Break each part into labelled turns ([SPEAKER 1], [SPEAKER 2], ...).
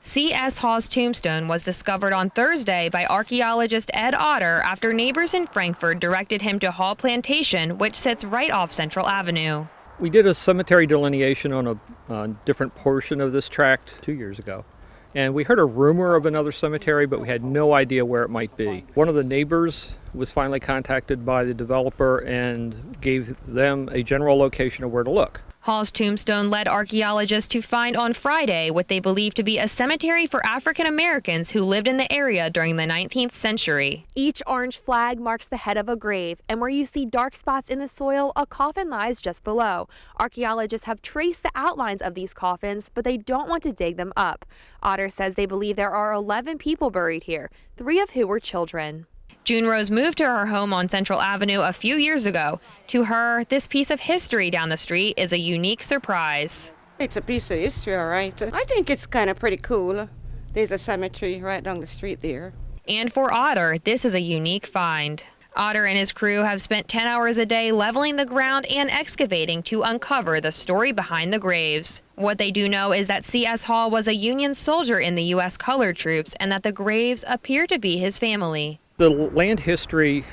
[SPEAKER 1] C.S. Hall's tombstone was discovered on Thursday by archaeologist Ed Otter after neighbors in Frankford directed him to Hall Plantation, which sits right off Central Avenue.
[SPEAKER 2] We did a cemetery delineation on a different portion of this tract 2 years ago. And we heard a rumor of another cemetery, but we had no idea where it might be. One of the neighbors was finally contacted by the developer and gave them a general location of where to look.
[SPEAKER 1] Hall's tombstone led archaeologists to find on Friday what they believe to be a cemetery for African Americans who lived in the area during the 19th century.
[SPEAKER 3] Each orange flag marks the head of a grave, and where you see dark spots in the soil, a coffin lies just below. Archaeologists have traced the outlines of these coffins, but they don't want to dig them up. Otter says they believe there are 11 people buried here, 3 of who were children.
[SPEAKER 1] June Rose moved to her home on Central Avenue a few years ago. To her, this piece of history down the street is a unique surprise.
[SPEAKER 4] It's a piece of history, all right. I think it's kind of pretty cool. There's a cemetery right down the street there.
[SPEAKER 1] And for Otter, this is a unique find. Otter and his crew have spent 10 hours a day leveling the ground and excavating to uncover the story behind the graves. What they do know is that C.S. Hall was a Union soldier in the U.S. colored troops and that the graves appear to be his family.
[SPEAKER 2] The land history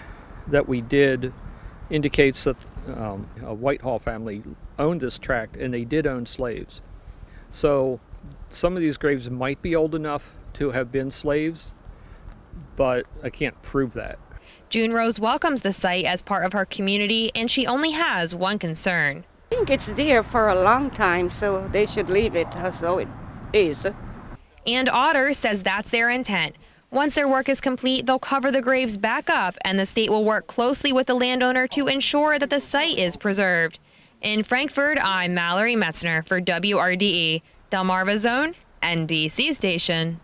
[SPEAKER 2] that we did indicates that a Whitehall family owned this tract, and they did own slaves. So some of these graves might be old enough to have been slaves, but I can't prove that.
[SPEAKER 1] June Rose welcomes the site as part of her community, and she only has one concern.
[SPEAKER 4] I think it's there for a long time, so they should leave it as though it is.
[SPEAKER 1] And Otter says that's their intent. Once their work is complete, they'll cover the graves back up, and the state will work closely with the landowner to ensure that the site is preserved. In Frankford, I'm Mallory Metzner for WRDE, Delmarva Zone, NBC Station.